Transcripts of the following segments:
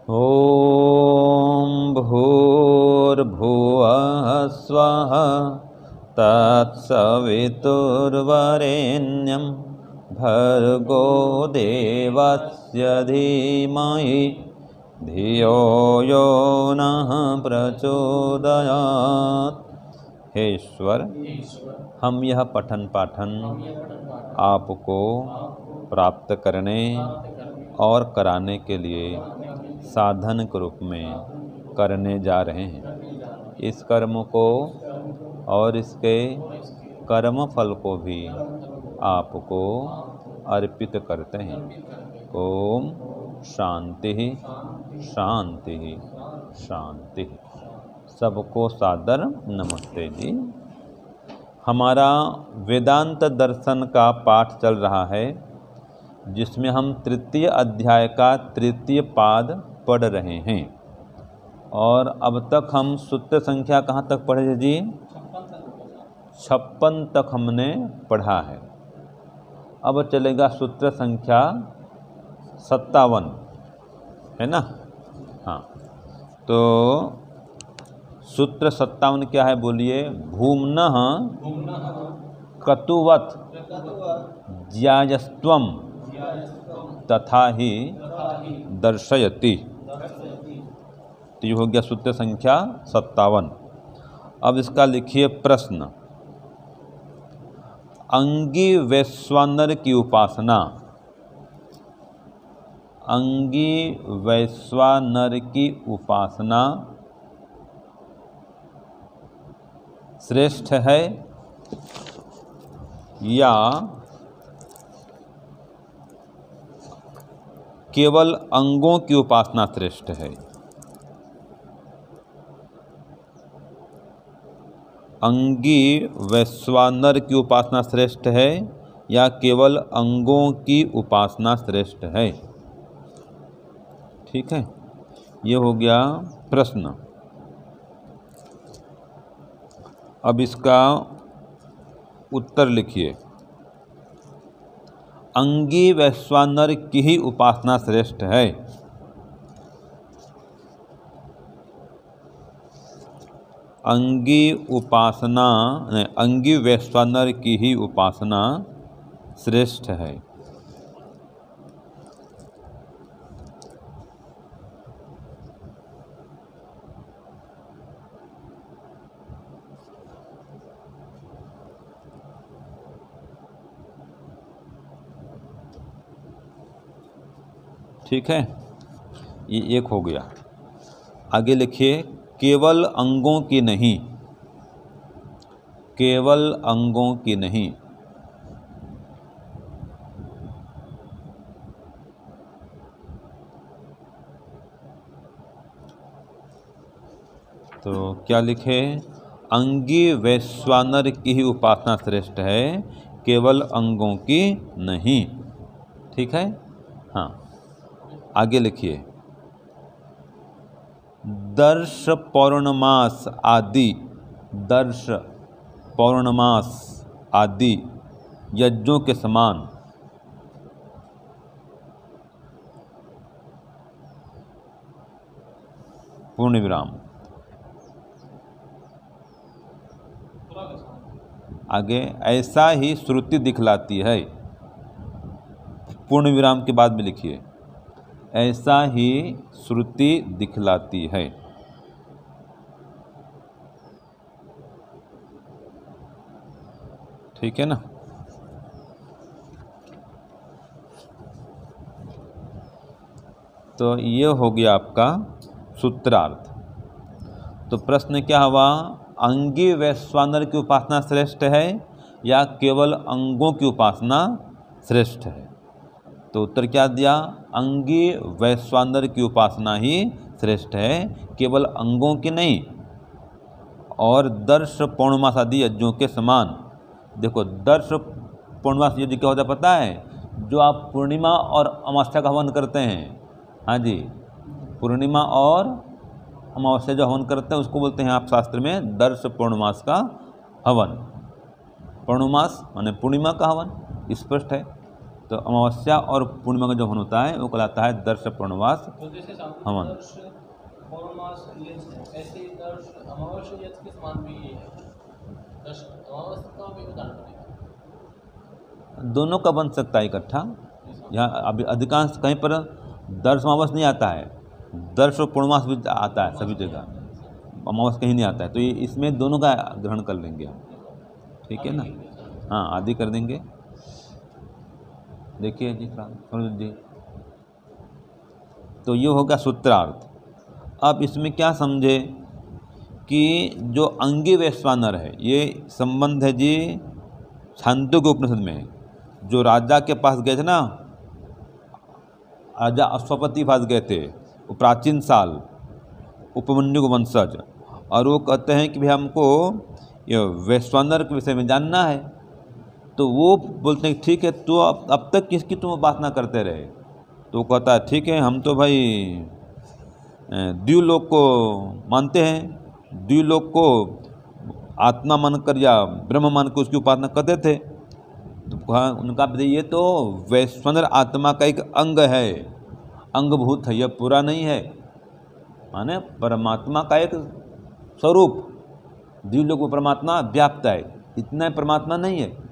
ॐ भूर्भुवः स्वः तत्सवितुर्वरेण्यं भर्गो देवस्य धीमहि धियो यो नः प्रचोदयात्। हे ईश्वर, हम यह पठन पाठन आपको प्राप्त करने और कराने के लिए साधन के रूप में करने जा रहे हैं। इस कर्म को और इसके कर्म फल को भी आपको अर्पित करते हैं। ओम शांति शांति शांति। सबको सादर नमस्ते जी। हमारा वेदांत दर्शन का पाठ चल रहा है, जिसमें हम तृतीय अध्याय का तृतीय पाद पढ़ रहे हैं। और अब तक हम सूत्र संख्या कहाँ तक पढ़े जी? 56 तक हमने पढ़ा है। अब चलेगा सूत्र संख्या 57, है ना? हाँ, तो सूत्र 57 क्या है बोलिए? भूम्नः कतुवत् ज्यायस्त्वं तथा ही दर्शयति। तो ये हो गया सूत्र संख्या 57। अब इसका लिखिए प्रश्न। अंगी वैश्वानर की उपासना, अंगी वैश्वानर की उपासना श्रेष्ठ है या केवल अंगों की उपासना श्रेष्ठ है? अंगी वैश्वानर की उपासना श्रेष्ठ है या केवल अंगों की उपासना श्रेष्ठ है? ठीक है, ये हो गया प्रश्न। अब इसका उत्तर लिखिए। अंगी वैश्वानर की ही उपासना श्रेष्ठ है। अंगी उपासना, अंगी वैश्वानर की ही उपासना श्रेष्ठ है। ठीक है, ये एक हो गया। आगे लिखिए केवल अंगों की नहीं, केवल अंगों की नहीं। तो क्या लिखे? अंगी वैश्वानर की ही उपासना श्रेष्ठ है, केवल अंगों की नहीं। ठीक है, हाँ। आगे लिखिए दर्श पौर्णमास आदि, दर्श पौर्णमास आदि यज्ञों के समान पूर्ण विराम। आगे ऐसा ही श्रुति दिखलाती है। पूर्ण विराम के बाद में लिखिए ऐसा ही श्रुति दिखलाती है। ठीक है ना? तो ये हो गया आपका सूत्रार्थ। तो प्रश्न क्या हुआ? अंगी वैश्वानर की उपासना श्रेष्ठ है या केवल अंगों की उपासना श्रेष्ठ है? तो उत्तर क्या दिया? अंगी वैश्वानर की उपासना ही श्रेष्ठ है, केवल अंगों की नहीं। और दर्श पौर्णमास आदि यज्ञों के समान। देखो, दर्श पौर्णमास यज्ञ क्या होता है पता है? जो आप पूर्णिमा और अमावस्या का हवन करते हैं। हाँ जी, पूर्णिमा और अमावस्या जो हवन करते हैं उसको बोलते हैं आप शास्त्र में दर्श पौर्णमास का हवन। पौर्णमास माने पूर्णिमा का हवन, स्पष्ट है। तो अमावस्या और पूर्णिमा का जो हवन होता है वो कहलाता है दर्श पूर्णमास तो जैसे हवन। दर्श पौर्णमास यज्ञ है, ऐसे ही दर्श अमावस्या यज्ञ के समान भी ये है। दर्श अमावस्या का भी उदाहरण बनेगा। दोनों का बन सकता है इकट्ठा। यहाँ अभी अधिकांश कहीं पर दर्श अमावस नहीं आता है, दर्श और पूर्णमास भी आता है सभी जगह, अमावस कहीं नहीं आता है। तो ये इसमें दोनों का ग्रहण कर लेंगे हम, ठीक है ना। हाँ, आदि कर देंगे। देखिए जी समझ जी, तो ये होगा सूत्रार्थ। अब इसमें क्या समझे कि जो अंगी वैश्वानर है, ये संबंध है जी छांदोग्य उपनिषद में। जो राजा के पास गए थे ना, राजा अश्वपति पास गए थे, वो प्राचीन साल उपमन्यु के वंशज, और वो कहते हैं कि भाई हमको ये वैश्वानर के विषय में जानना है। तो वो बोलते हैं ठीक है, तो अब तक किसकी तुम उपासना करते रहे? तो वो कहता है ठीक है, हम तो भाई द्व्युलोक को मानते हैं, द्व्युलोक को आत्मा मानकर या ब्रह्म मानकर उसकी उपासना करते थे। तो उनका ये तो वैश्वानर आत्मा का एक अंग है, अंगभूत है, यह पूरा नहीं है। माने परमात्मा का एक स्वरूप, द्व्युलोक में परमात्मा व्याप्त है, इतना परमात्मा नहीं है।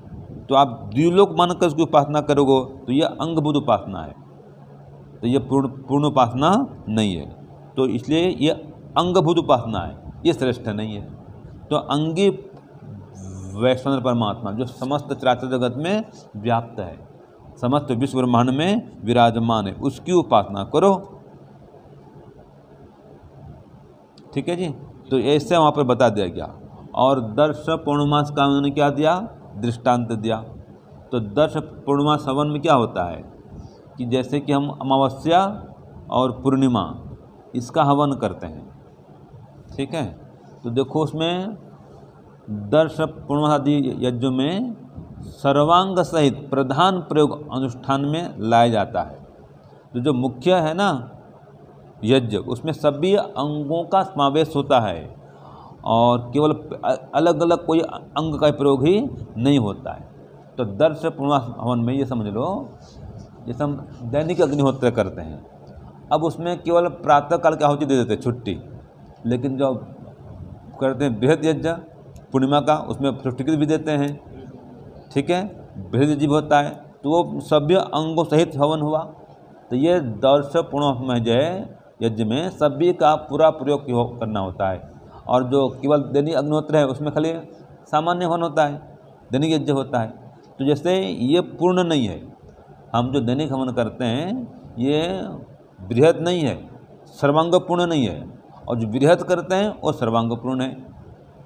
तो आप द्व्युलोक मानकर उसकी उपासना करोगे तो यह अंगभूत उपासना है, तो यह पूर्ण उपासना नहीं है। तो इसलिए यह अंगभूत उपासना है, ये श्रेष्ठ नहीं है। तो अंगी वैश्वानर परमात्मा जो समस्त चराचर जगत में व्याप्त है, समस्त विश्व ब्रह्मांड में विराजमान है, उसकी उपासना करो, ठीक है जी। तो ऐसे वहाँ पर बता दिया गया। और दर्श पूर्णमास का उन्होंने क्या दिया? दृष्टांत दिया। तो दर्श पूर्णमास हवन में क्या होता है कि जैसे कि हम अमावस्या और पूर्णिमा इसका हवन करते हैं, ठीक है। तो देखो उसमें दर्श पूर्णमास आदि यज्ञों में सर्वांग सहित प्रधान प्रयोग अनुष्ठान में लाया जाता है। तो जो मुख्य है ना यज्ञ, उसमें सभी अंगों का समावेश होता है और केवल अलग अलग कोई अंग का प्रयोग ही नहीं होता है। तो दर्श पूर्णमास हवन में ये समझ लो, जैसे हम दैनिक अग्निहोत्र करते हैं, अब उसमें केवल प्रातः काल की आहुति दे देते हैं छुट्टी, लेकिन जो करते हैं बृहद यज्ञ पूर्णिमा का, उसमें सृष्टिकृत भी देते हैं, ठीक है, बृहद यज्ञ होता है, तो वो सभी अंगों सहित हवन हुआ। तो ये दर्श पूर्णमास में जो है यज्ञ में सभी का पूरा प्रयोग करना होता है। और जो केवल दैनिक अग्निहोत्र है उसमें खाली सामान्य हवन होता है, दैनिक यज्ञ होता है। तो जैसे ये पूर्ण नहीं है, हम जो दैनिक हवन करते हैं ये बृहद नहीं है, सर्वांगपूर्ण नहीं है, और जो बृहद करते हैं वो सर्वांगपूर्ण है,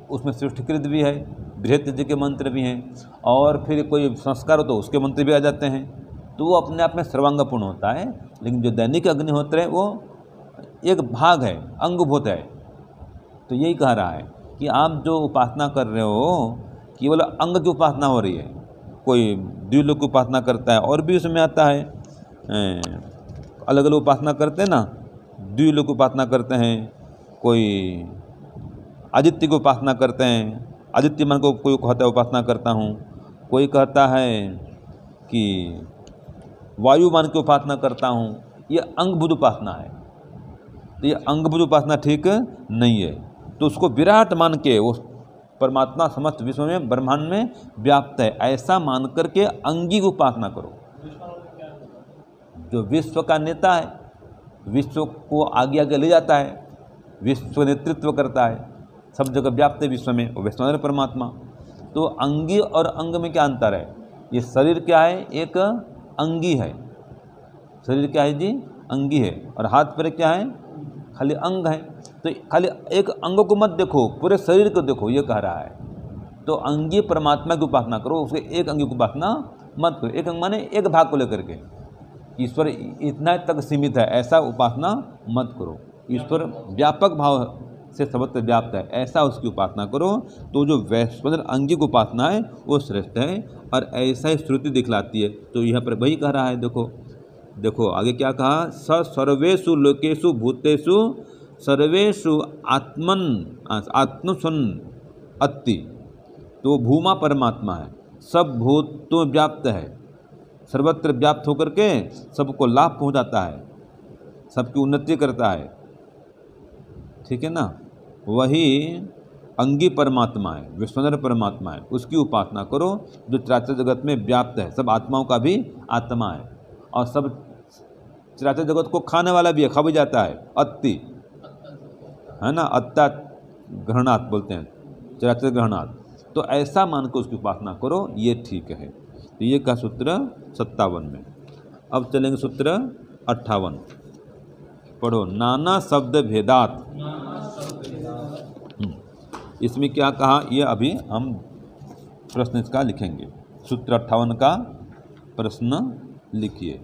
उसमें सृष्टिकृत भी है, बृहद यज्ञ के मंत्र भी हैं, और फिर कोई संस्कार हो तो उसके मंत्र भी आ जाते हैं। तो वो अपने आप में सर्वांगपूर्ण होता है। लेकिन जो दैनिक अग्निहोत्र है वो एक भाग है, अंगभूत है। तो यही कह रहा है कि आप जो उपासना कर रहे हो केवल अंग की उपासना हो रही है। कोई द्व्युलोक की उपासना करता है, और भी उसमें आता है अलग अलग उपासना करते हैं ना, द्व्युलोक की उपासना करते हैं, कोई आदित्य की उपासना करते हैं, आदित्य मन को कोई कहता है उपासना करता हूँ, कोई कहता है कि वायु मान की उपासना करता हूँ। ये अंगभूत उपासना है। तो ये अंगभूत उपासना ठीक नहीं है। तो उसको विराट मान के वो परमात्मा समस्त विश्व में ब्रह्मांड में व्याप्त है ऐसा मान करके अंगी की उपासना करो। जो विश्व का नेता है, विश्व को आगे आगे ले जाता है, विश्व नेतृत्व करता है, सब जगह व्याप्त है विश्व में, वो वैश्वानर परमात्मा। तो अंगी और अंग में क्या अंतर है? ये शरीर क्या है? एक अंगी है। शरीर क्या है जी? अंगी है। और हाथ पैर क्या है? खाली अंग है। तो खाली एक अंग को मत देखो, पूरे शरीर को देखो, ये कह रहा है। तो अंगी परमात्मा की उपासना करो, उसके एक अंगी की उपासना मत करो। एक अंग माने एक भाग को लेकर के, ईश्वर इतना तक सीमित है ऐसा उपासना मत करो। ईश्वर व्यापक भाव से सर्वत्र व्याप्त है ऐसा उसकी उपासना करो। तो जो वैश्वानर अंगी की उपासना है वो श्रेष्ठ है, और ऐसा ही श्रुति दिखलाती है। तो यहाँ पर वही कह रहा है, देखो आगे क्या कहा, स सर्वेषु लोकेषु भूतेषु सर्वेषु आत्मसन् अत्ति। तो भूमा परमात्मा है, सब भूतों में व्याप्त है, सर्वत्र व्याप्त होकर के सबको लाभ पहुंचाता है, सबकी उन्नति करता है, ठीक है ना। वही अंगी परमात्मा है, विश्वधर परमात्मा है, उसकी उपासना करो जो चराचर जगत में व्याप्त है, सब आत्माओं का भी आत्मा है और सब चराचर जगत को खाने वाला भी है, खा भी जाता है, अत्ति है ना, अत्ता ग्रहणात् बोलते हैं, चराचर ग्रहणात्। तो ऐसा मान कर उसकी उपासना करो, ये ठीक है। तो ये का सूत्र 57 में। अब चलेंगे सूत्र 58, पढ़ो। नाना शब्द भेदात, इसमें क्या कहा ये अभी हम प्रश्न इसका लिखेंगे। सूत्र 58 का प्रश्न लिखिए।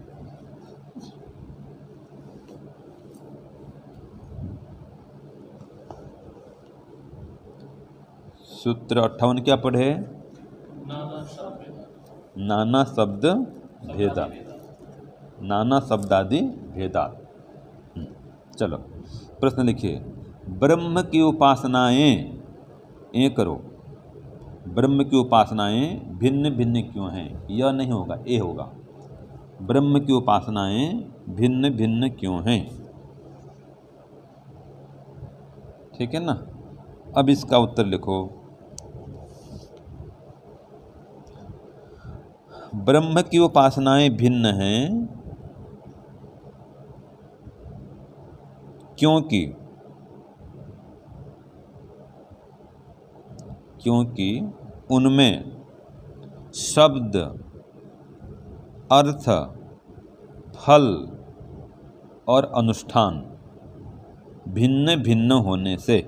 सूत्र 58 क्या पढ़े? नाना शब्द भेदा, नाना शब्दादि भेदा। चलो प्रश्न लिखिए। ब्रह्म की उपासनाएं ए करो, ब्रह्म की उपासनाएं भिन्न भिन्न क्यों हैं? यह नहीं होगा, ए होगा। ब्रह्म की उपासनाएं भिन्न भिन्न क्यों हैं? ठीक है ना। अब इसका उत्तर लिखो। ब्रह्म की उपासनाएं भिन्न हैं क्योंकि उनमें शब्द, अर्थ, फल और अनुष्ठान भिन्न भिन्न होने से,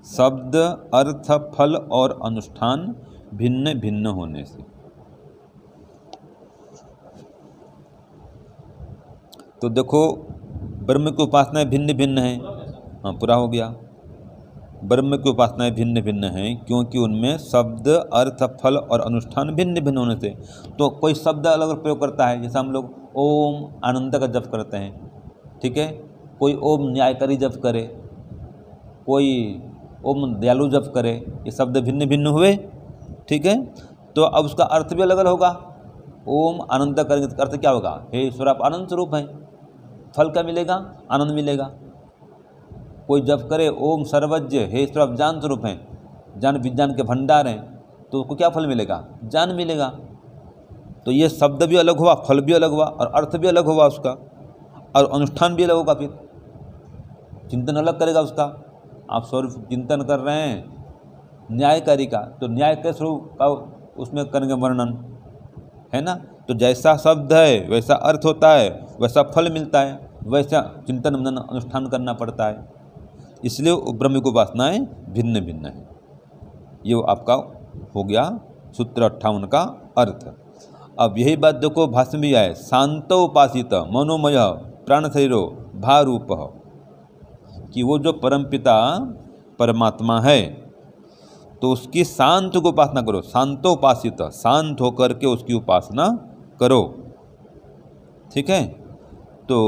शब्द, अर्थ, फल और अनुष्ठान भिन्न भिन्न होने से। तो देखो ब्रह्म की उपासनाएं भिन्न भिन्न हैं, हाँ पूरा हो गया। ब्रह्म की उपासनाएं भिन्न भिन्न हैं क्योंकि उनमें शब्द, अर्थ, फल और अनुष्ठान भिन्न भिन्न होने से। तो कोई शब्द अलग अलग प्रयोग करता है, जैसे हम लोग ओम आनंद का जप करते हैं, ठीक है। कोई ओम न्यायकारी जप करे, कोई ओम दयालु जप करे, ये शब्द भिन्न भिन्न हुए, ठीक है। तो अब उसका अर्थ भी अलग अलग होगा। ओम आनंद करेंगे तो अर्थ क्या होगा? हे ईश्वर आप आनंद स्वरूप हैं, फल क्या मिलेगा? आनंद मिलेगा। कोई जप करे ओम सर्वज्ञ, हे ईश्वर आप ज्ञान स्वरूप हैं, ज्ञान विज्ञान के भंडार हैं, तो उसको क्या फल मिलेगा? ज्ञान मिलेगा। तो ये शब्द भी अलग हुआ, फल भी अलग हुआ और अर्थ भी अलग हुआ उसका, और अनुष्ठान भी अलग होगा। फिर चिंतन अलग करेगा उसका। आप स्वरूप चिंतन कर रहे हैं न्यायकारी का, तो न्याय के स्वरूप का उसमें करेंगे वर्णन, है ना। तो जैसा शब्द है वैसा अर्थ होता है, वैसा फल मिलता है, वैसा चिंतन मनन अनुष्ठान करना पड़ता है। इसलिए ब्रह्म की उपासनाएं भिन्न भिन्न है। ये आपका हो गया सूत्र 58 का अर्थ। अब यही बात देखो भाष्य में भी आए, शांत उपासित मनोमय प्राण शरीरो भारूप, कि वो जो परमपिता परमात्मा है तो उसकी शांत को उपासना करो। शांतोपासित, शांत होकर के उसकी उपासना करो, ठीक है। तो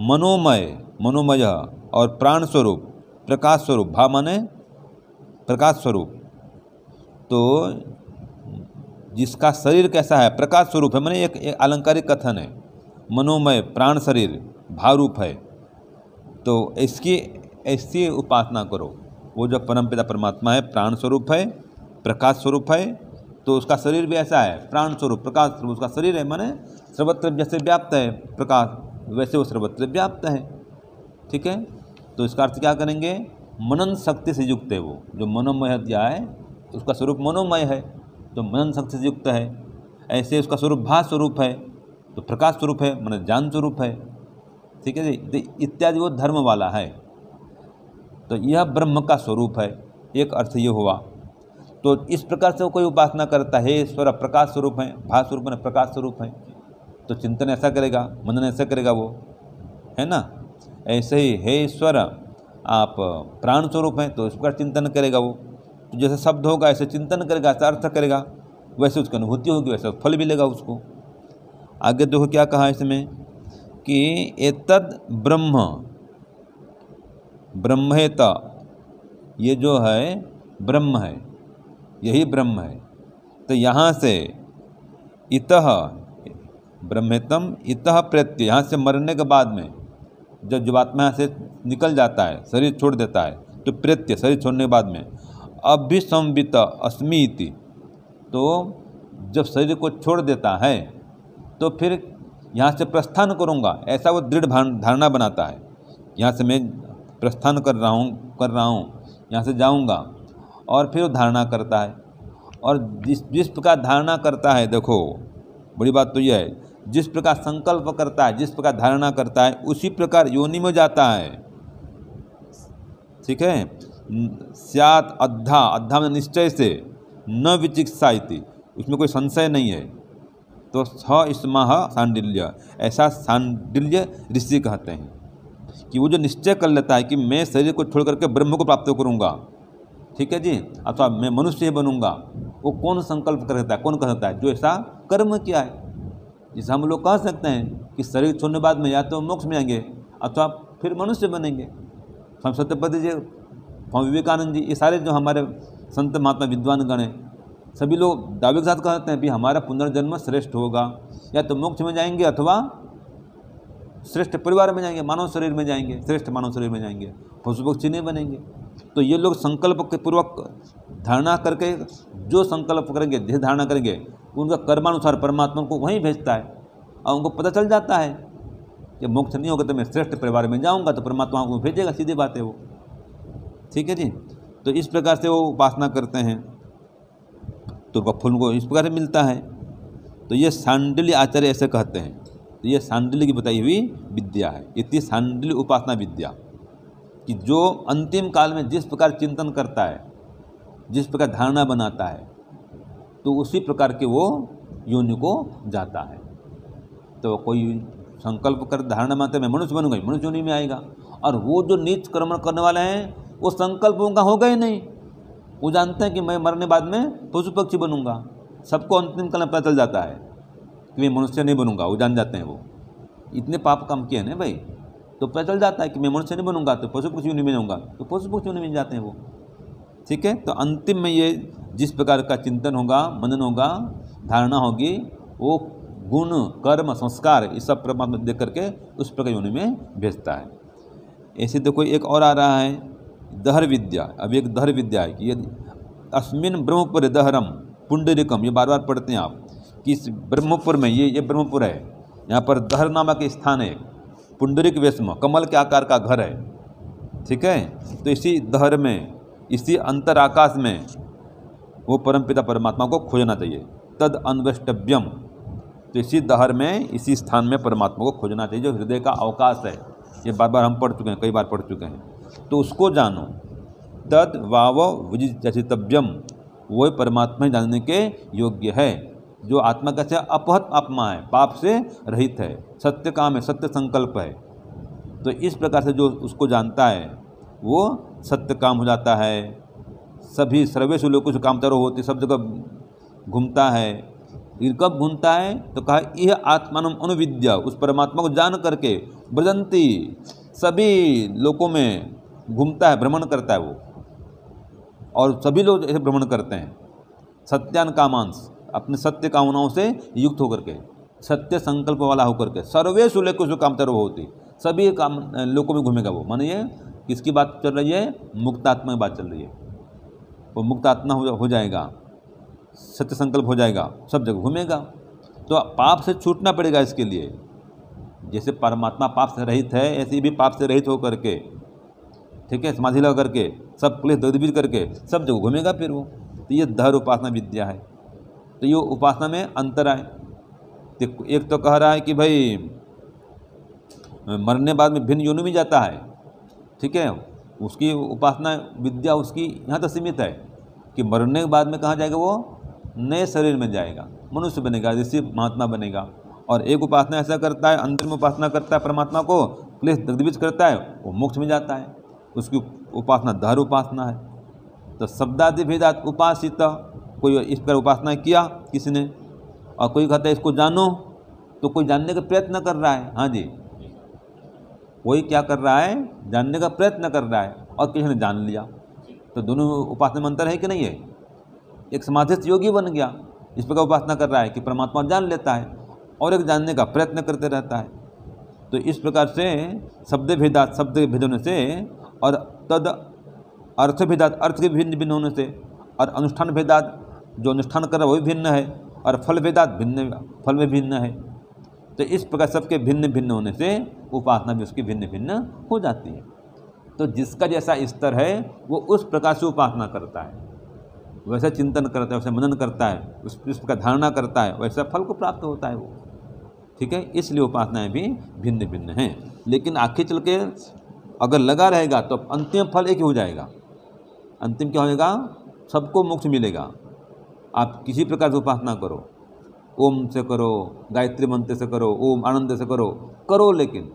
मनोमय, मनोमय और प्राण स्वरूप, प्रकाश स्वरूप, भा माने प्रकाश स्वरूप, तो जिसका शरीर कैसा है? प्रकाश स्वरूप है, माने एक अलंकारिक कथन है। मनोमय प्राण शरीर भारूप है, तो इसकी ऐसी उपासना करो। वो जो परमपिता परमात्मा है प्राण स्वरूप है, प्रकाश स्वरूप है, तो उसका शरीर भी ऐसा है, प्राण स्वरूप, प्रकाश स्वरूप उसका शरीर है, माने सर्वत्र जैसे व्याप्त है प्रकाश, वैसे वो सर्वत्र व्याप्त है, ठीक है। तो इसका अर्थ क्या करेंगे? मनन शक्ति से युक्त है। वो जो मनोमय दिया है उसका स्वरूप मनोमय है, तो मनन शक्ति से युक्त है। ऐसे उसका स्वरूप भास स्वरूप है, तो प्रकाश स्वरूप है, माने ज्ञान स्वरूप है, ठीक है जी। इत्यादि वो धर्म वाला है, तो यह ब्रह्म का स्वरूप है। एक अर्थ ये हुआ। तो इस प्रकार से वो कोई उपासना करता है, ईश्वर प्रकाश स्वरूप है, भास स्वरूप है, प्रकाश स्वरूप है, तो चिंतन ऐसा करेगा, मनन ऐसा करेगा वो, है ना। ऐसे ही हे ईश्वर आप प्राण स्वरूप हैं, तो इस प्रकार चिंतन करेगा वो। तो जैसे शब्द होगा ऐसे चिंतन करेगा, ऐसा अर्थ करेगा, वैसे उसकी अनुभूति होगी, वैसे फल मिलेगा उसको। आगे देखो क्या कहा इसमें कि एतद ब्रह्म, ब्रह्मेत, ये जो है ब्रह्म है, यही ब्रह्म है। तो यहाँ से इतः ब्रह्मेतम इतः प्रत्यय, यहाँ से मरने के बाद में जब जीवात्मा यहाँ से निकल जाता है, शरीर छोड़ देता है, तो प्रत्यय शरीर छोड़ने के बाद में अभिसंवित अस्मि इति, तो जब शरीर को छोड़ देता है तो फिर यहाँ से प्रस्थान करूँगा, ऐसा वो दृढ़ धारणा बनाता है। यहाँ से मैं प्रस्थान कर रहा हूँ, यहाँ से जाऊँगा, और फिर वो धारणा करता है। और जिस प्रकार धारणा करता है, देखो बड़ी बात तो यह है, जिस प्रकार संकल्प करता है, जिस प्रकार धारणा करता है, उसी प्रकार योनि में जाता है। ठीक है। स्यात् अद्धा में निश्चय से, न विचिकित्सा इति, उसमें कोई संशय नहीं है। तो स इसमः सांडिल्य, ऐसा सांडिल्य ऋषि कहते हैं कि वो जो निश्चय कर लेता है कि मैं शरीर को छोड़ करके ब्रह्म को प्राप्त करूँगा, ठीक है जी, अथवा मैं मनुष्य ही बनूंगा, वो कौन संकल्प करता है, कौन कहता है? जो ऐसा कर्म किया है। जिसे हम लोग कह सकते हैं कि शरीर छोड़ने बाद में या तो मोक्ष में आएंगे अथवा फिर मनुष्य बनेंगे। स्वामी सत्यपति जी, स्वामी विवेकानंद जी, ये सारे जो हमारे संत महात्मा विद्वान गण हैं, सभी लोग दावे के साथ कहते हैं कि हमारा पुनर्जन्म श्रेष्ठ होगा, या तो मोक्ष में जाएंगे अथवा श्रेष्ठ परिवार में जाएंगे, मानव शरीर में जाएंगे, श्रेष्ठ मानव शरीर में जाएंगे, पशु पक्षी नहीं बनेंगे। तो ये लोग संकल्प के पूर्वक धारणा करके जो संकल्प करेंगे, जिस धारणा करेंगे, उनका कर्मानुसार परमात्मा को वहीं भेजता है, और उनको पता चल जाता है कि मोक्ष नहीं होगा तो मैं श्रेष्ठ परिवार में जाऊंगा, तो परमात्मा को भेजेगा, सीधी बात है वो। ठीक है जी। तो इस प्रकार से वो उपासना करते हैं, तो फल को इस प्रकार से मिलता है। तो ये सांडिल्य आचार्य ऐसे कहते हैं। तो ये सांडिल्य की बताई हुई विद्या है, इतनी सांडिल्य उपासना विद्या, कि जो अंतिम काल में जिस प्रकार चिंतन करता है, जिस प्रकार धारणा बनाता है, तो उसी प्रकार के वो योनि को जाता है। तो कोई संकल्प कर धारणा बनाते मैं मनुष्य बनूंगा, मनुष्य योनि में आएगा। और वो जो नीच कर्म करने वाले हैं, वो संकल्प उनका होगा ही नहीं। वो जानते हैं कि मैं मरने बाद में पशु पक्षी बनूंगा। सबको अंतिम काल में पता चल जाता है कि मैं मनुष्य नहीं बनूंगा, वो जान जाते हैं। वो इतने पाप काम किए ना भाई, तो पता चल जाता है कि मैं मनुष्य नहीं बनूंगा, तो पशु पक्षी योनि में जाऊँगा, तो पशु पक्षी योनि में जाते हैं वो। ठीक है। तो अंतिम में ये जिस प्रकार का चिंतन होगा, मनन होगा, धारणा होगी, वो गुण कर्म संस्कार इस सब परमात्मा देख करके उस प्रकार योनि में भेजता है। ऐसे देखो एक और आ रहा है, दहर विद्या। अब एक दहर विद्या है कि यदि अस्मिन ब्रह्मपुर दहरम पुंडरिकम, ये बार बार पढ़ते हैं आप कि इस ब्रह्मपुर में, ये ब्रह्मपुर है, यहाँ पर दहर नामक स्थान है, पुंडरिक वेशम, कमल के आकार का घर है। ठीक है। तो इसी दहर में, इसी अंतर आकाश में वो परमपिता परमात्मा को खोजना चाहिए। तद अन्वेष्टव्यम, तो इसी दहर में, इसी स्थान में परमात्मा को खोजना चाहिए, जो हृदय का अवकाश है। ये बार बार हम पढ़ चुके हैं, कई बार पढ़ चुके हैं। तो उसको जानो। तद वाव विजितव्यम, वो परमात्मा ही जानने के योग्य है, जो आत्मा कैसे अपहत आत्मा है, पाप से रहित है, सत्य काम है, सत्य संकल्प है। तो इस प्रकार से जो उसको जानता है वो सत्य काम हो जाता है। सभी सर्वेषु लोकेषु कामचारो होती, सब जगह घूमता है। ये कब घूमता है? तो कहा यह आत्मानम अनुविद्या, उस परमात्मा को जान करके ब्रजंती, सभी लोकों में घूमता है, भ्रमण करता है वो। और सभी लोग ऐसे भ्रमण करते हैं, सत्यान कामांश, अपने सत्य कामनाओं से युक्त होकर के, सत्य संकल्प वाला होकर के, सर्वेषु लोकेषु कामचारो होती, सभी काम लोकों में घूमेगा वो। माने ये किसकी बात चल रही है? मुक्त आत्मा की बात चल रही है। वो मुक्त आत्मा हो जाएगा, सत्य संकल्प हो जाएगा, सब जगह घूमेगा। तो पाप से छूटना पड़ेगा इसके लिए। जैसे परमात्मा पाप से रहित है, ऐसे भी पाप से रहित होकर के, ठीक है, समाधि लगा करके, सब पुलिस दगदबीज करके सब जगह घूमेगा फिर वो। तो ये दहर उपासना विद्या है। तो ये उपासना में अंतर आए। तो एक तो कह रहा है कि भाई मरने बाद में भिन्न योनि में जाता है, ठीक है, उसकी उपासना विद्या उसकी यहाँ तक सीमित है कि मरने के बाद में कहाँ जाएगा? वो नए शरीर में जाएगा, मनुष्य बनेगा, ऋषि महात्मा बनेगा। और एक उपासना ऐसा करता है, अंतर में उपासना करता है प्रमात्मा को, प्लेस दगदबीज करता है, वो मोक्ष में जाता है, उसकी उपासना दहर उपासना है। तो शब्दादि भेदात उपासित, कोई इस पर उपासना किया किसी ने, और कोई कहता है इसको जानो, तो कोई जानने का प्रयत्न कर रहा है। हाँ जी, कोई क्या कर रहा है? जानने का प्रयत्न कर रहा है, और किसी ने जान लिया। तो दोनों उपासना में अंतर है कि नहीं है? एक समाधि से योगी बन गया, इस प्रकार उपासना कर रहा है कि परमात्मा जान लेता है और एक जानने का प्रयत्न करते रहता है। तो इस प्रकार से शब्द भेदात, शब्द भेद होने से, और तद अर्थ भेदात, अर्थ के भिन्न भिन्न होने से, और अनुष्ठान भेदात, जो अनुष्ठान कर रहा है वही भिन्न है, और फल भेदात, भिन्न फल में भिन्न है। तो इस प्रकार सबके भिन्न भिन्न होने से उपासना भी उसकी भिन्न भिन्न हो जाती है। तो जिसका जैसा स्तर है वो उस प्रकार से उपासना करता है, वैसा चिंतन करता है, वैसा मनन करता है, उस प्रकार धारणा करता है, वैसा फल को प्राप्त होता है वो। ठीक है, इसलिए उपासनाएं भी भिन्न भिन्न हैं। लेकिन आखिर चल के अगर लगा रहेगा तो अंतिम फल एक ही हो जाएगा। अंतिम क्या होएगा? सबको मोक्ष मिलेगा। आप किसी प्रकार से उपासना करो, ओम से करो, गायत्री मंत्र से करो, ओम आनंद से करो, लेकिन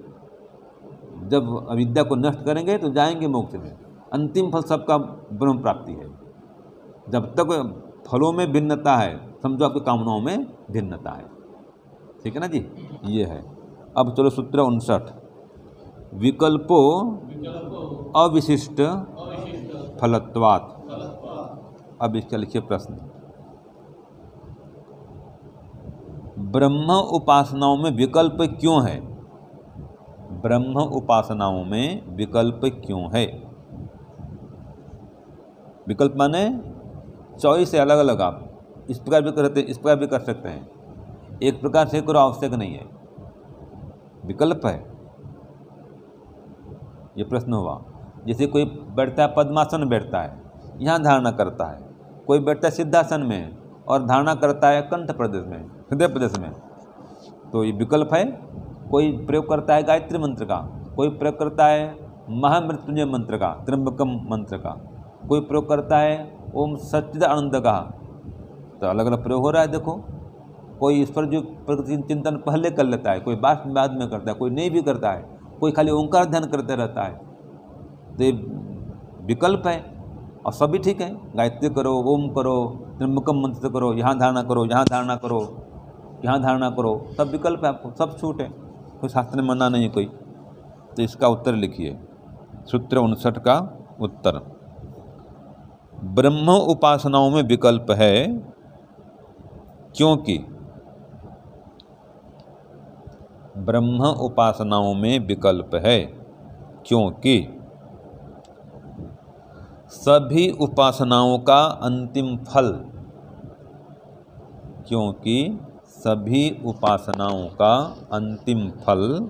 जब अविद्या को नष्ट करेंगे तो जाएंगे मोक्ष में। अंतिम फल सबका ब्रह्म प्राप्ति है। जब तक फलों में भिन्नता है, समझो आपकी कामनाओं में भिन्नता है। ठीक है ना जी, ये है। अब चलो सूत्र 59, विकल्पो अविशिष्ट फलत्वात्। अब इसका लिखिए प्रश्न, ब्रह्म उपासनाओं में विकल्प क्यों है? ब्रह्म उपासनाओं में विकल्प क्यों है? विकल्प माने चॉइस है, अलग अलग। आप इस प्रकार भी करते हैं, इस प्रकार भी कर सकते हैं, एक प्रकार से करो आवश्यक नहीं है, विकल्प है। ये प्रश्न हुआ। जैसे कोई बैठता है पद्मासन में बैठता है, यहाँ धारणा करता है, कोई बैठता है सिद्धासन में और धारणा करता है कंठ प्रदेश में, हृदय प्रदेश में, तो ये विकल्प है। कोई प्रयोग करता है गायत्री मंत्र का, कोई प्रयोग करता है महामृत्युंजय मंत्र का, त्र्यंबकम मंत्र का, कोई प्रयोग करता है ओम सच्चिदानंद का। तो अलग अलग प्रयोग हो रहा है। देखो, कोई ईश्वर जो चिंतन पहले कर लेता है, कोई बाद में करता है, कोई नहीं भी करता है, कोई खाली ओंकार ध्यान करते रहता है। तो ये विकल्प है और सभी ठीक है। गायत्री करो, ओम करो, त्र्यंबकम मंत्र से करो, यहाँ धारणा करो, यहाँ धारणा करो, यहाँ धारणा करो, सब विकल्प है, आपको सब छूट है, कोई शास्त्र में मना नहीं कोई। तो इसका उत्तर लिखिए, सूत्र 59 का उत्तर, ब्रह्म उपासनाओं में विकल्प है क्योंकि ब्रह्म उपासनाओं में विकल्प है क्योंकि सभी उपासनाओं का अंतिम फल, क्योंकि सभी उपासनाओं का अंतिम फल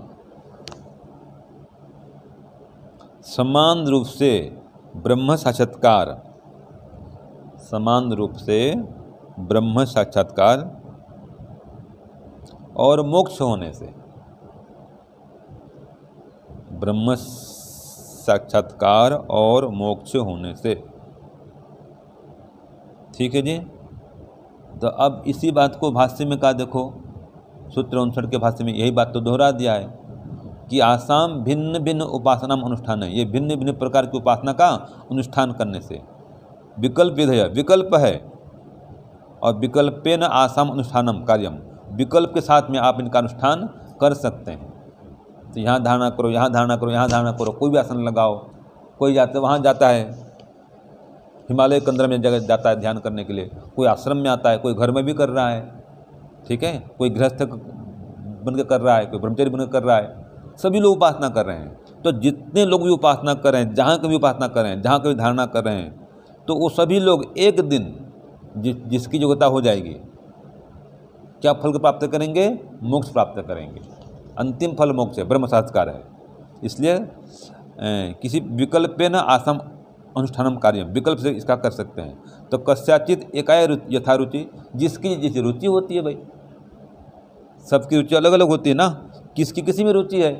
समान रूप से ब्रह्म साक्षात्कार, समान रूप से ब्रह्म साक्षात्कार और मोक्ष होने से, ब्रह्म साक्षात्कार और मोक्ष होने से। ठीक है जी। तो अब इसी बात को भाष्य में कहा, देखो सूत्र 59 के भाष्य में यही बात तो दोहरा दिया है कि आसाम भिन्न भिन्न उपासना अनुष्ठान है। ये भिन्न भिन्न प्रकार की उपासना का अनुष्ठान करने से विकल्प विधेय, विकल्प है, और विकल्पेन आसाम अनुष्ठानम कार्यम, विकल्प के साथ में आप इनका अनुष्ठान कर सकते हैं। तो यहाँ धारणा करो, यहाँ धारणा करो, यहाँ धारणा करो, कोई भी आसन लगाओ। कोई जाते वहाँ जाता है, हिमालय केंद्र में जगह जाता है ध्यान करने के लिए, कोई आश्रम में आता है, कोई घर में भी कर रहा है। ठीक है, कोई गृहस्थ बन के कर रहा है, कोई ब्रह्मचारी बन के कर रहा है, सभी लोग उपासना कर रहे हैं। तो जितने लोग भी उपासना कर रहे हैं, जहाँ कभी उपासना कर रहे हैं, जहाँ कभी धारणा कर रहे हैं, तो वो सभी लोग एक दिन जिसकी योग्यता हो जाएगी, क्या फल को प्राप्त करेंगे? मोक्ष प्राप्त करेंगे। अंतिम फल मोक्ष है, ब्रह्म साक्षात्कार है। इसलिए किसी विकल्प पे न आसम अनुष्ठानम कार्य, विकल्प से इसका कर सकते हैं। तो कस्याचित एकाय यथा रुचि, जिसकी जिस रुचि होती है भाई, सबकी रुचि अलग अलग होती है ना, किसकी किसी में रुचि है।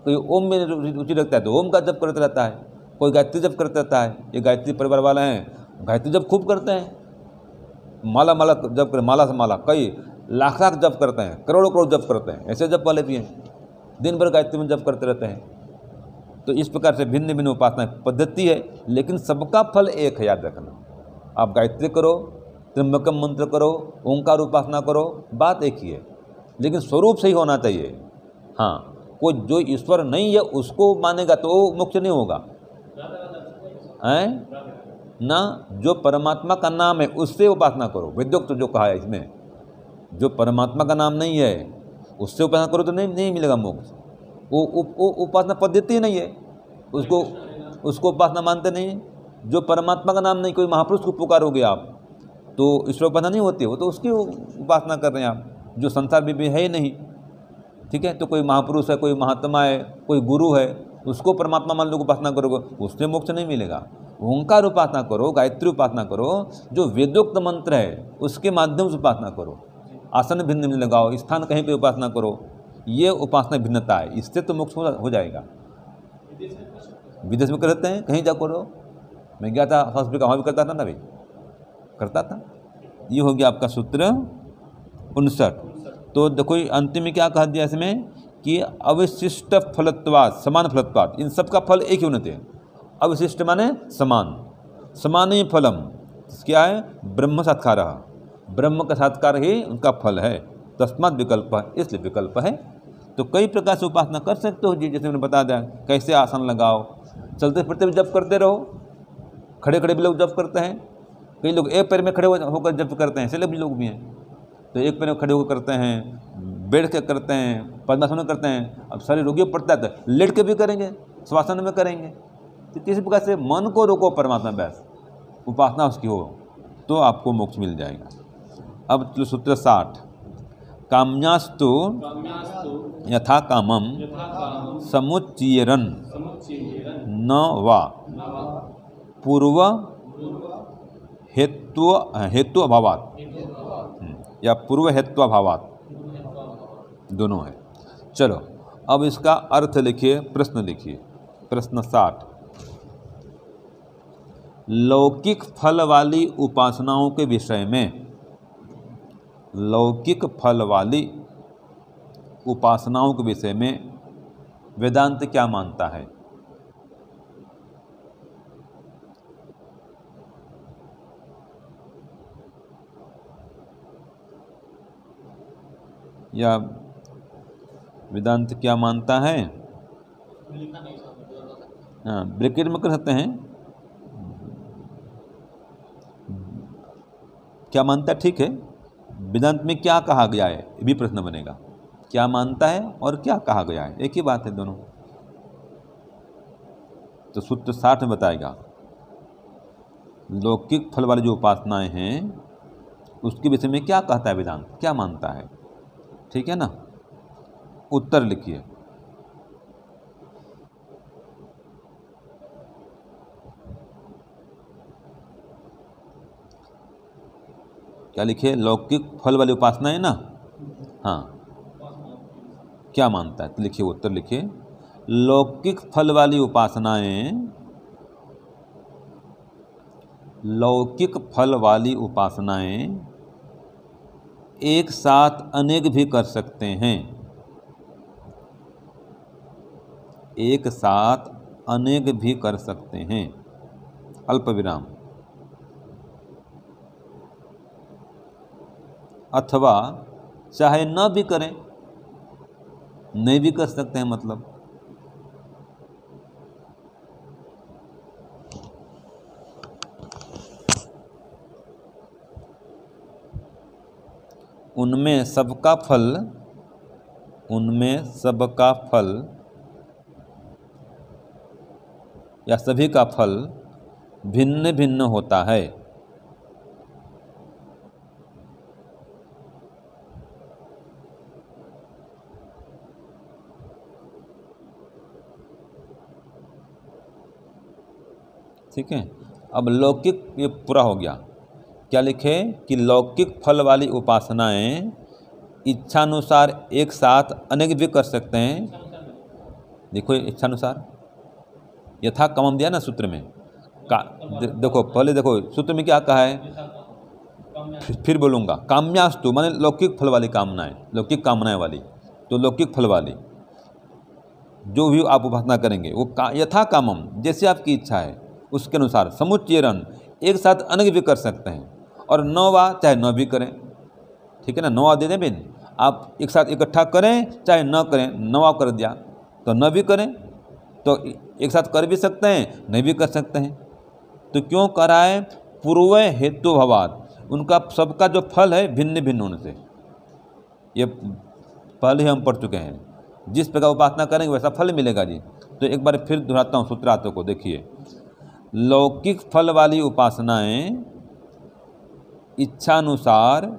कोई ओम में रुचि रखता है तो ओम का जप करता रहता है, कोई गायत्री जप करता रहता है। ये गायत्री परिवार वाले हैं, गायत्री जप खूब करते हैं, माला माला जप कर, माला से माला कई लाख लाख जप करते हैं, करोड़ों करोड़ जप करते हैं। ऐसे जप वाले भी हैं, दिन भर गायत्री में जप करते रहते हैं। तो इस प्रकार से भिन्न भिन्न उपासना पद्धति है, लेकिन सबका फल एक है, याद रखना। आप गायत्री करो, त्र्यंबकम मंत्र करो, ओंकार उपासना करो, बात एक ही है, लेकिन स्वरूप सही होना चाहिए। हाँ, कोई जो ईश्वर नहीं है उसको मानेगा तो मोक्ष नहीं होगा, हैं? ना जो परमात्मा का नाम है उससे उपासना करो। वेदोक्त जो कहा है इसमें, जो परमात्मा का नाम नहीं है उससे उपासना करो तो नहीं मिलेगा मोक्ष। वो उपासना पद्धति ही नहीं है, उसको उपासना मानते नहीं। जो परमात्मा का नाम नहीं, कोई महापुरुष को पुकारोगे आप तो ईश्वर उपासना नहीं होती, वो तो उसकी उपासना कर रहे हैं आप, जो संसार में भी है ही नहीं। ठीक है, तो कोई महापुरुष है, कोई महात्मा है, कोई गुरु है, उसको परमात्मा मान लो उपासना करोगे, उससे मोक्ष नहीं मिलेगा। ओंकार उपासना करो, गायत्री उपासना करो, जो वेदोक्त मंत्र है उसके माध्यम से उपासना करो। आसन भिन्न भिन्न लगाओ, स्थान कहीं पे उपासना करो, ये उपासना भिन्नता है, इससे तो मोक्ष हो जाएगा। विदेश में करते हैं, कहीं जा करो। मैं गया था साउथ अफ्रीका, वहाँ भी करता था ना भाई, करता था। ये हो गया आपका सूत्र 59। तो देखो अंतिम में क्या कहा दिया इसमें कि अविशिष्ट फलत्वाद, समान फलत्वाद, इन सब का फल एक ही होते हैं। अविशिष्ट माने समान, समान ही फलम क्या है, ब्रह्म साक्षात्कार, ब्रह्म का साक्षात्कार ही उनका फल है। तस्मात् विकल्प, इसलिए विकल्प है। तो कई प्रकार से उपासना कर सकते हो जी, जैसे मैंने बता दिया, कैसे आसन लगाओ, चलते फिरते भी जप करते रहो, खड़े खड़े भी लोग जप करते हैं। कई लोग एक पैर में खड़े होकर जप करते हैं, ऐसे भी लोग भी हैं। तो एक पैर में खड़े होकर करते हैं, बैठ के करते हैं, पद्मासन करते हैं। अब सारे रोगियों पड़ता है तो लेट के भी करेंगे, श्वासन में करेंगे। तो किसी प्रकार से मन को रोको, परमात्मा बस उपासना उसकी हो तो आपको मोक्ष मिल जाएगा। अब सूत्र 60, काम्यास्तु यथा कामम समुच्चीयरन् न वा पूर्व हेतु अभावात् या पूर्व हेतु अभावात्, दोनों है। चलो अब इसका अर्थ लिखिए, प्रश्न लिखिए। प्रश्न 60, लौकिक फल वाली उपासनाओं के विषय में, लौकिक फल वाली उपासनाओं के विषय में वेदांत क्या मानता है? या वेदांत क्या मानता है? हाँ, ब्रैकेट में कर सकते हैं, क्या मानता है, ठीक है। वेदांत में क्या कहा गया है, ये भी प्रश्न बनेगा। क्या मानता है और क्या कहा गया है, एक ही बात है दोनों। तो सूत्र 60 में बताएगा लौकिक फल वाली जो उपासनाएं हैं उसके विषय में क्या कहता है वेदांत, क्या मानता है। ठीक है ना, उत्तर लिखिए। क्या लिखिए, लौकिक फल वाली उपासना है ना, हाँ, क्या मानता है, तो लिखिए उत्तर लिखिए। लौकिक फल वाली उपासनाएं, लौकिक फल वाली उपासनाएं एक साथ अनेक भी कर सकते हैं, एक साथ अनेक भी कर सकते हैं, अल्प विराम, अथवा चाहे न भी करें, नहीं भी कर सकते हैं। मतलब उनमें सबका फल, उनमें सबका फल या सभी का फल भिन्न भिन्न होता है। ठीक है, अब लौकिक ये पूरा हो गया। क्या लिखे कि लौकिक फल वाली उपासनाएं इच्छानुसार एक साथ अनेक भी कर सकते हैं। देखो इच्छानुसार, यथा कामम दिया ना सूत्र में, देखो पहले देखो सूत्र में क्या कहा है, फिर बोलूँगा। काम्यास्तु माने लौकिक फल वाली कामनाएं, लौकिक कामनाएं वाली, तो लौकिक फल वाली जो भी आप उपासना करेंगे वो यथा कामम, जैसे आपकी इच्छा है उसके अनुसार, समुच्चयरन् एक साथ अनेक भी कर सकते हैं, और नौवा चाहे न भी करें। ठीक है ना, नौवा दे दें बिन, आप एक साथ इकट्ठा करें चाहे न करें, नौवा कर दिया तो न भी करें, तो एक साथ कर भी सकते हैं, नहीं भी कर सकते हैं। तो क्यों कह रहा है? पूर्व हेतु भवात, उनका सबका जो फल है भिन्न भिन्न होने से। ये पहले ही हम पढ़ चुके हैं, जिस प्रकार उपासना करेंगे वैसा फल मिलेगा जी। तो एक बार फिर दोहराता हूँ सूत्रार्थ को, देखिए। लौकिक फल वाली उपासनाएं इच्छानुसार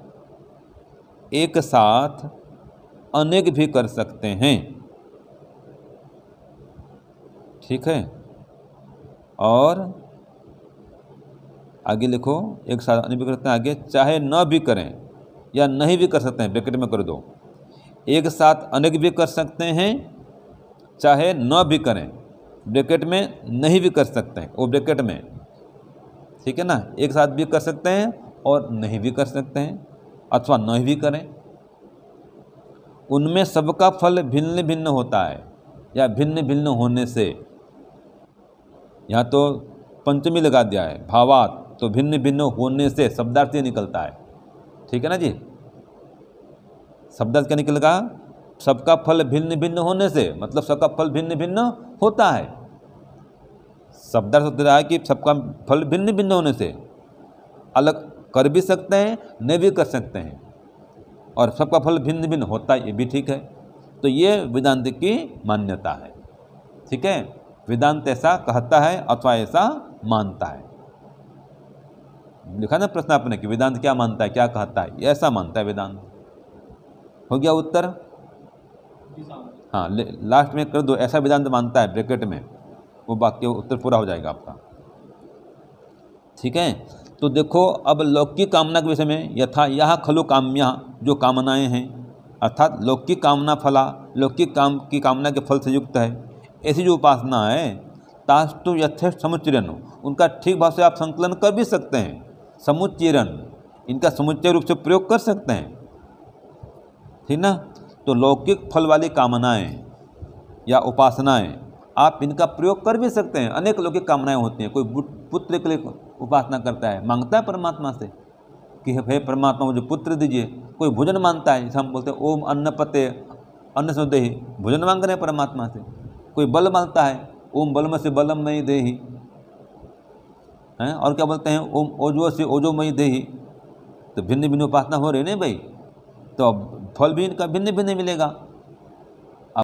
एक साथ अनेक भी कर सकते हैं, ठीक है। और आगे लिखो, एक साथ अनेक भी कर सकते हैं, आगे चाहे न भी करें या नहीं भी कर सकते हैं, ब्रैकेट में कर दो। एक साथ अनेक भी कर सकते हैं, चाहे न भी करें, ब्रैकेट में नहीं भी कर सकते हैं, वो ब्रैकेट में, ठीक है ना। एक साथ भी कर सकते हैं और नहीं भी कर सकते हैं, अथवा नहीं भी करें। उनमें सबका फल भिन्न भिन्न होता है या भिन्न भिन्न होने से। यहाँ तो पंचमी लगा दिया है, भावात, तो भिन्न भिन्न होने से शब्दार्थ ये निकलता है, ठीक है ना जी। शब्दार्थ क्या निकलेगा? सबका फल भिन्न भिन्न होने से, मतलब सबका फल भिन्न भिन्न होता है। शब्दार्थ होता है कि सबका फल भिन्न भिन्न होने से, अलग कर भी सकते हैं, नहीं भी कर सकते हैं, और सबका फल भिन्न भिन्न होता है, ये भी ठीक है। तो ये वेदांत की मान्यता है, ठीक है। वेदांत ऐसा कहता है अथवा ऐसा मानता है। लिखा ना प्रश्न आपने कि वेदांत क्या मानता है, क्या कहता है? ये ऐसा मानता है वेदांत। हो गया उत्तर? हाँ, लास्ट में कर दो, ऐसा वेदांत मानता है ब्रैकेट में, वो वाक्य उत्तर पूरा हो जाएगा आपका, ठीक है। तो देखो अब लौकिक कामना के विषय में, यथा यह खलु काम्या, जो कामनाएं हैं, अर्थात लौकिक कामना फला, लौकिक काम की कामना के फल से युक्त है, ऐसी जो उपासना है, तास्तु यथेष्ट समुच्चयन, उनका ठीक भाव से आप संकलन कर भी सकते हैं। समुच्चयन, इनका समुच्चय रूप से प्रयोग कर सकते हैं, ठीक ना। तो लौकिक फल वाली कामनाएं या उपासनाएं आप इनका प्रयोग कर भी सकते हैं। अनेक लौकिक कामनाएं होती हैं। कोई पुत्र के लिए उपासना करता है, मांगता है परमात्मा से कि हे परमात्मा मुझे पुत्र दीजिए। कोई भोजन मांगता है, जैसे हम बोलते हैं ओम अन्नपते अन्न से देहि, भोजन मांग रहे हैं परमात्मा से। कोई बल मांगता है, ओम बलम से बलम मई देहि, हैं, और क्या बोलते हैं ओम ओजो से ओजो मई देहि। तो भिन्न भिन्न उपासना हो रही नहीं भाई, तो फल भी इनका भिन्न भिन्न मिलेगा।